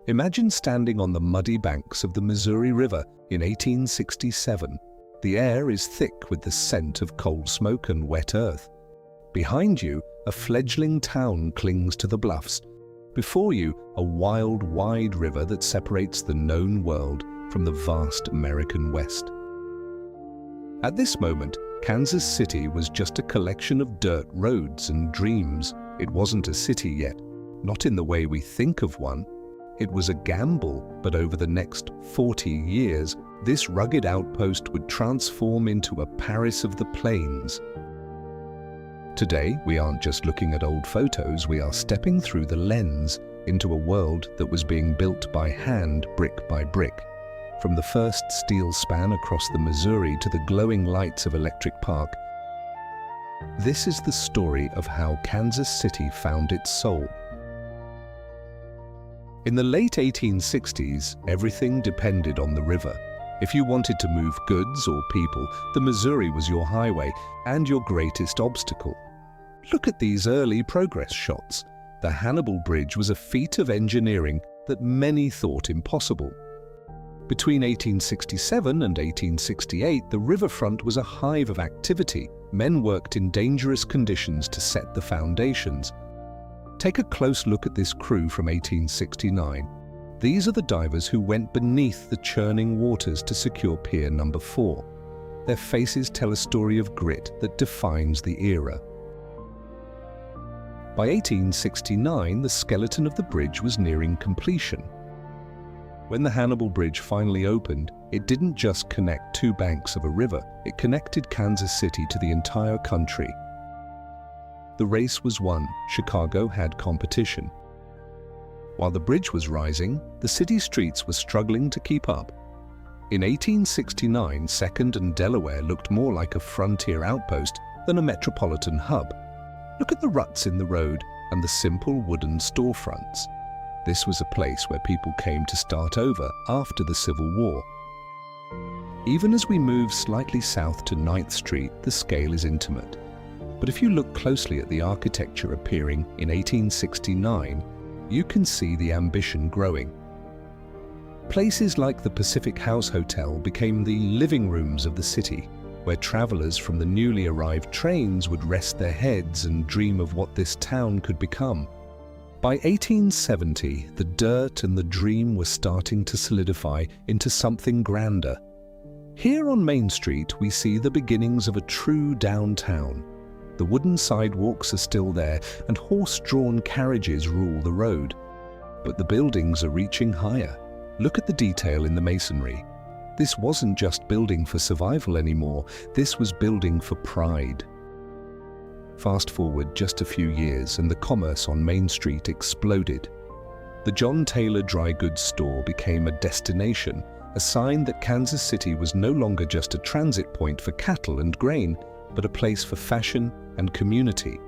Imagine standing on the muddy banks of the Missouri River in 1867. The air is thick with the scent of coal smoke and wet earth. Behind you, a fledgling town clings to the bluffs. Before you, a wild, wide river that separates the known world from the vast American West. At this moment, Kansas City was just a collection of dirt roads and dreams. It wasn't a city yet, not in the way we think of one. It was a gamble, but over the next 40 years, this rugged outpost would transform into a Paris of the plains. Today, we aren't just looking at old photos, we are stepping through the lens into a world that was being built by hand, brick by brick. From the first steel span across the Missouri to the glowing lights of Electric Park, this is the story of how Kansas City found its soul. In the late 1860s, everything depended on the river. If you wanted to move goods or people, the Missouri was your highway and your greatest obstacle. Look at these early progress shots. The Hannibal Bridge was a feat of engineering that many thought impossible. Between 1867 and 1868, the riverfront was a hive of activity. Men worked in dangerous conditions to set the foundations. Take a close look at this crew from 1869. These are the divers who went beneath the churning waters to secure Pier Number 4. Their faces tell a story of grit that defines the era. By 1869, the skeleton of the bridge was nearing completion. When the Hannibal Bridge finally opened, it didn't just connect two banks of a river, it connected Kansas City to the entire country. The race was won. Chicago had competition. While the bridge was rising, the city streets were struggling to keep up. In 1869, 2nd and Delaware looked more like a frontier outpost than a metropolitan hub. Look at the ruts in the road and the simple wooden storefronts. This was a place where people came to start over after the Civil War. Even as we move slightly south to 9th Street, the scale is intimate. But if you look closely at the architecture appearing in 1869, you can see the ambition growing. Places like the Pacific House Hotel became the living rooms of the city, where travelers from the newly arrived trains would rest their heads and dream of what this town could become. By 1870, the dirt and the dream were starting to solidify into something grander. Here on Main Street, we see the beginnings of a true downtown. The wooden sidewalks are still there, and horse-drawn carriages rule the road. But the buildings are reaching higher. Look at the detail in the masonry. This wasn't just building for survival anymore, this was building for pride. Fast forward just a few years and the commerce on Main Street exploded. The John Taylor dry goods store became a destination, a sign that Kansas City was no longer just a transit point for cattle and grain, but a place for fashion and community.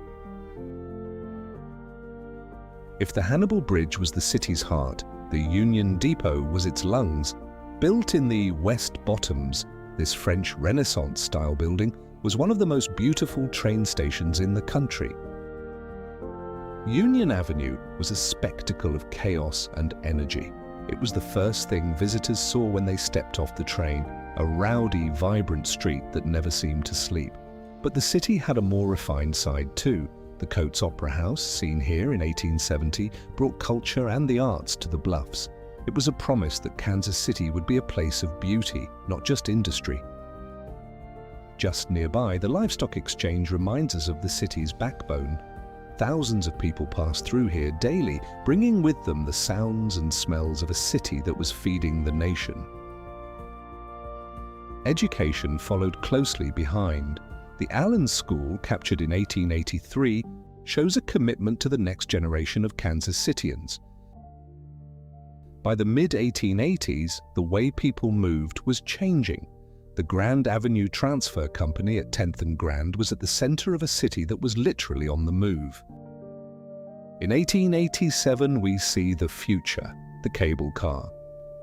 If the Hannibal Bridge was the city's heart, the Union Depot was its lungs. Built in the West Bottoms, this French Renaissance-style building was one of the most beautiful train stations in the country. Union Avenue was a spectacle of chaos and energy. It was the first thing visitors saw when they stepped off the train, a rowdy, vibrant street that never seemed to sleep. But the city had a more refined side too. The Coates Opera House, seen here in 1870, brought culture and the arts to the bluffs. It was a promise that Kansas City would be a place of beauty, not just industry. Just nearby, the livestock exchange reminds us of the city's backbone. Thousands of people pass through here daily, bringing with them the sounds and smells of a city that was feeding the nation. Education followed closely behind. The Allen School, captured in 1883, shows a commitment to the next generation of Kansas Citians. By the mid-1880s, the way people moved was changing. The Grand Avenue Transfer Company at 10th and Grand was at the center of a city that was literally on the move. In 1887, we see the future, the cable car.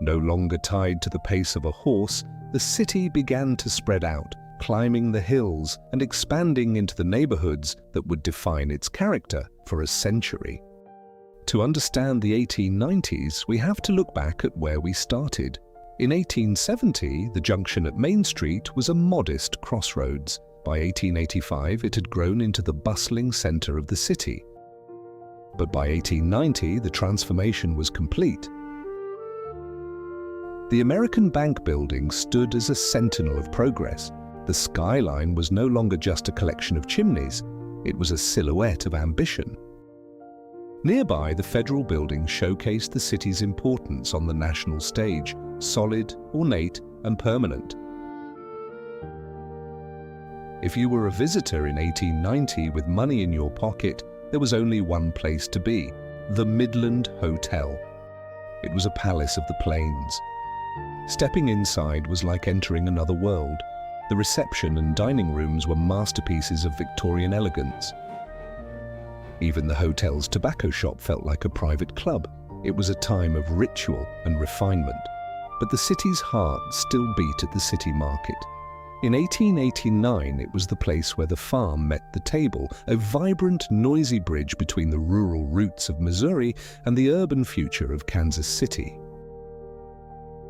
No longer tied to the pace of a horse, the city began to spread out, climbing the hills and expanding into the neighborhoods that would define its character for a century. To understand the 1890s, we have to look back at where we started. In 1870, the junction at Main Street was a modest crossroads. By 1885, it had grown into the bustling center of the city. But by 1890, the transformation was complete. The American Bank building stood as a sentinel of progress. The skyline was no longer just a collection of chimneys, it was a silhouette of ambition. Nearby, the Federal Building showcased the city's importance on the national stage, solid, ornate, and permanent. If you were a visitor in 1890 with money in your pocket, there was only one place to be, the Midland Hotel. It was a palace of the plains. Stepping inside was like entering another world. The reception and dining rooms were masterpieces of Victorian elegance. Even the hotel's tobacco shop felt like a private club. It was a time of ritual and refinement. But the city's heart still beat at the city market. In 1889, it was the place where the farm met the table, a vibrant, noisy bridge between the rural roots of Missouri and the urban future of Kansas City.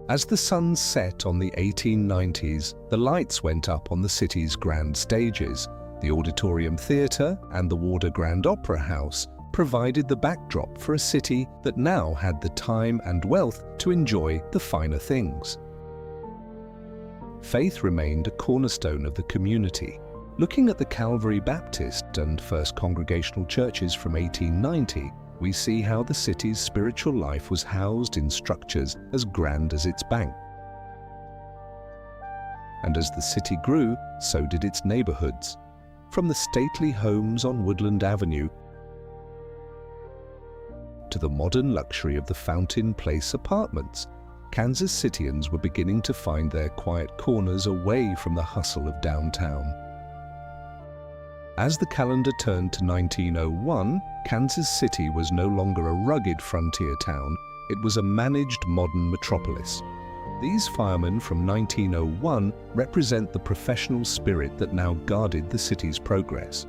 As the sun set on the 1890s, the lights went up on the city's grand stages. The Auditorium Theatre and the Warder Grand Opera House provided the backdrop for a city that now had the time and wealth to enjoy the finer things. Faith remained a cornerstone of the community. Looking at the Calvary Baptist and First Congregational churches from 1890, we see how the city's spiritual life was housed in structures as grand as its bank. And as the city grew, so did its neighborhoods. From the stately homes on Woodland Avenue to the modern luxury of the Fountain Place apartments, Kansas Cityans were beginning to find their quiet corners away from the hustle of downtown. As the calendar turned to 1901, Kansas City was no longer a rugged frontier town, it was a managed modern metropolis. These firemen from 1901 represent the professional spirit that now guarded the city's progress.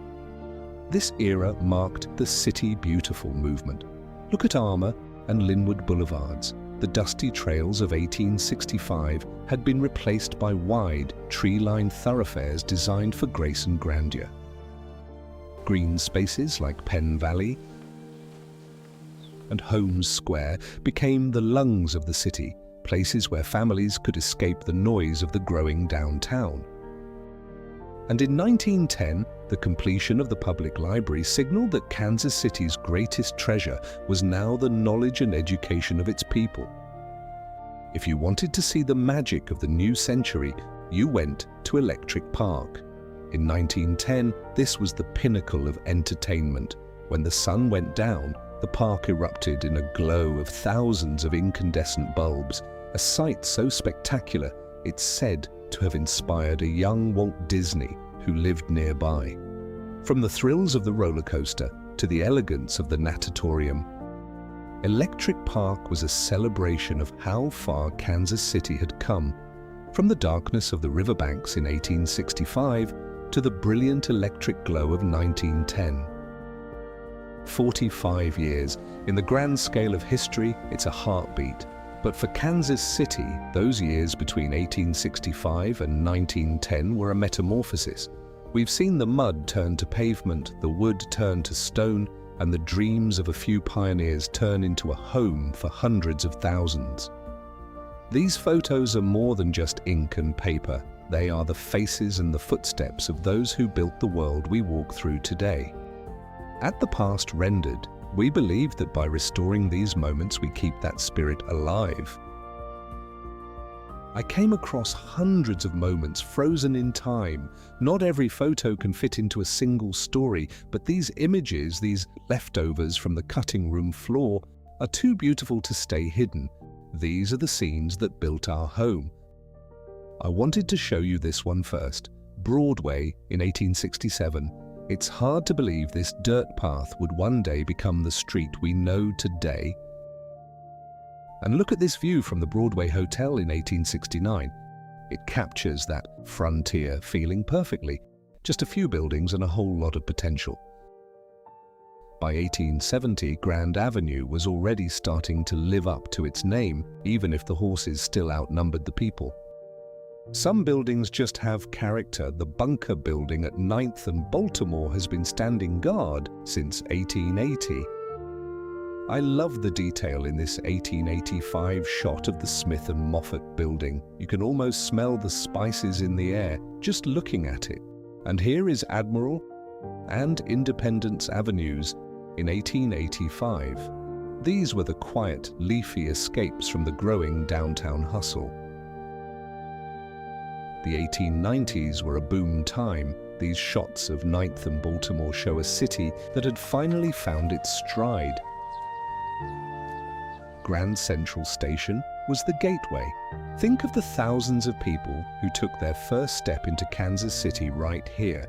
This era marked the City Beautiful movement. Look at Armour and Linwood Boulevards. The dusty trails of 1865 had been replaced by wide, tree-lined thoroughfares designed for grace and grandeur. Green spaces like Penn Valley and Holmes Square became the lungs of the city, places where families could escape the noise of the growing downtown. And in 1910, the completion of the public library signaled that Kansas City's greatest treasure was now the knowledge and education of its people. If you wanted to see the magic of the new century, you went to Electric Park. In 1910, this was the pinnacle of entertainment. When the sun went down, the park erupted in a glow of thousands of incandescent bulbs, a sight so spectacular it's said to have inspired a young Walt Disney who lived nearby. From the thrills of the roller coaster to the elegance of the natatorium, Electric Park was a celebration of how far Kansas City had come, from the darkness of the riverbanks in 1865 to the brilliant electric glow of 1910. 45 years. In the grand scale of history, it's a heartbeat. But for Kansas City, those years between 1865 and 1910 were a metamorphosis. We've seen the mud turn to pavement, the wood turn to stone, and the dreams of a few pioneers turn into a home for hundreds of thousands. These photos are more than just ink and paper. They are the faces and the footsteps of those who built the world we walk through today. At the past rendered, we believe that by restoring these moments we keep that spirit alive. I came across hundreds of moments frozen in time. Not every photo can fit into a single story, but these images, these leftovers from the cutting room floor, are too beautiful to stay hidden. These are the scenes that built our home. I wanted to show you this one first. Broadway in 1867. It's hard to believe this dirt path would one day become the street we know today. And look at this view from the Broadway Hotel in 1869. It captures that frontier feeling perfectly. Just a few buildings and a whole lot of potential. By 1870, Grand Avenue was already starting to live up to its name, even if the horses still outnumbered the people. Some buildings just have character. The Bunker Building at 9th and Baltimore has been standing guard since 1880. I love the detail in this 1885 shot of the Smith & Moffat building. You can almost smell the spices in the air just looking at it. And here is Admiral and Independence Avenues in 1885. These were the quiet, leafy escapes from the growing downtown hustle. The 1890s were a boom time. These shots of 9th and Baltimore show a city that had finally found its stride. Grand Central Station was the gateway. Think of the thousands of people who took their first step into Kansas City right here.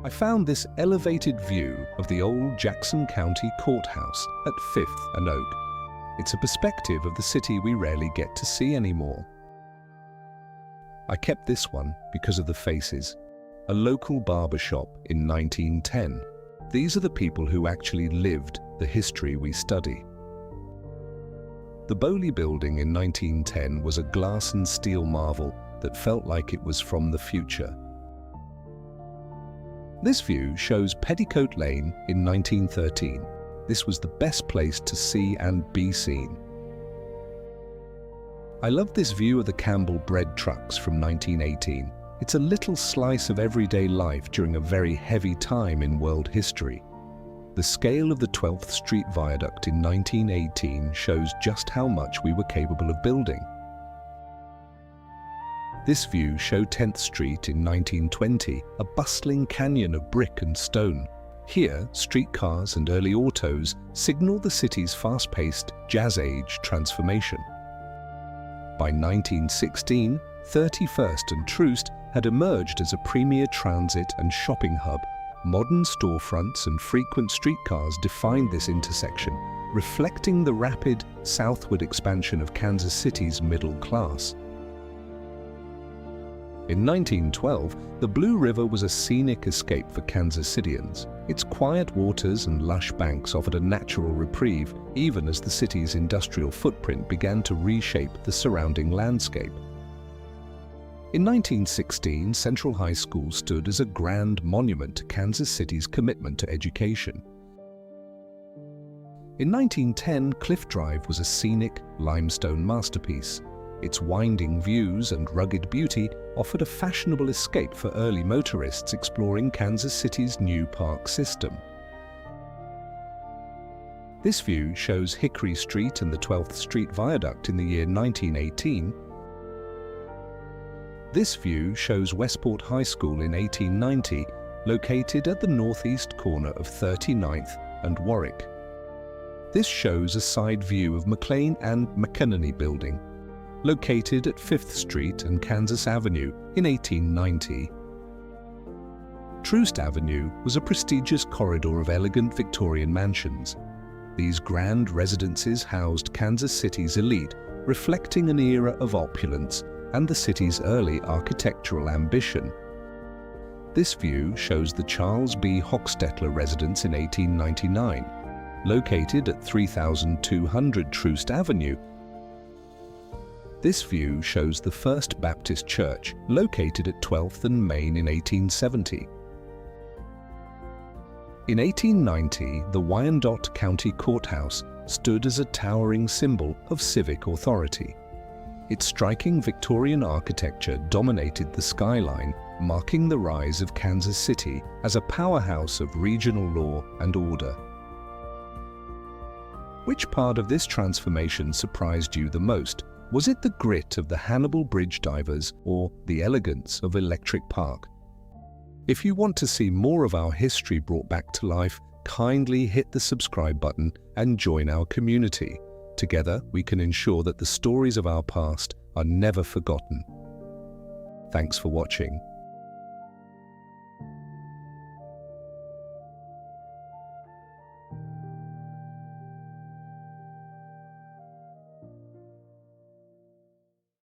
I found this elevated view of the old Jackson County Courthouse at 5th and Oak. It's a perspective of the city we rarely get to see anymore. I kept this one because of the faces. A local barber shop in 1910. These are the people who actually lived the history we study. The Bowley Building in 1910 was a glass and steel marvel that felt like it was from the future. This view shows Petticoat Lane in 1913. This was the best place to see and be seen. I love this view of the Campbell bread trucks from 1918. It's a little slice of everyday life during a very heavy time in world history. The scale of the 12th Street Viaduct in 1918 shows just how much we were capable of building. This view showed 10th Street in 1920, a bustling canyon of brick and stone. Here, streetcars and early autos signal the city's fast-paced Jazz Age transformation. By 1916, 31st and Troost had emerged as a premier transit and shopping hub. Modern storefronts and frequent streetcars defined this intersection, reflecting the rapid southward expansion of Kansas City's middle class. In 1912, the Blue River was a scenic escape for Kansas Cityans. Its quiet waters and lush banks offered a natural reprieve, even as the city's industrial footprint began to reshape the surrounding landscape. In 1916, Central High School stood as a grand monument to Kansas City's commitment to education. In 1910, Cliff Drive was a scenic limestone masterpiece. Its winding views and rugged beauty offered a fashionable escape for early motorists exploring Kansas City's new park system. This view shows Hickory Street and the 12th Street Viaduct in the year 1918. This view shows Westport High School in 1890, located at the northeast corner of 39th and Warwick. This shows a side view of McLean and McEnany Building, located at 5th Street and Kansas Avenue in 1890. Troost Avenue was a prestigious corridor of elegant Victorian mansions. These grand residences housed Kansas City's elite, reflecting an era of opulence and the city's early architectural ambition. This view shows the Charles B. Hochstetler residence in 1899, located at 3200 Troost Avenue. This view shows the First Baptist Church, located at 12th and Main in 1870. In 1890, the Wyandotte County Courthouse stood as a towering symbol of civic authority. Its striking Victorian architecture dominated the skyline, marking the rise of Kansas City as a powerhouse of regional law and order. Which part of this transformation surprised you the most? Was it the grit of the Hannibal Bridge divers or the elegance of Electric Park? If you want to see more of our history brought back to life, kindly hit the subscribe button and join our community. Together, we can ensure that the stories of our past are never forgotten. Thanks for watching.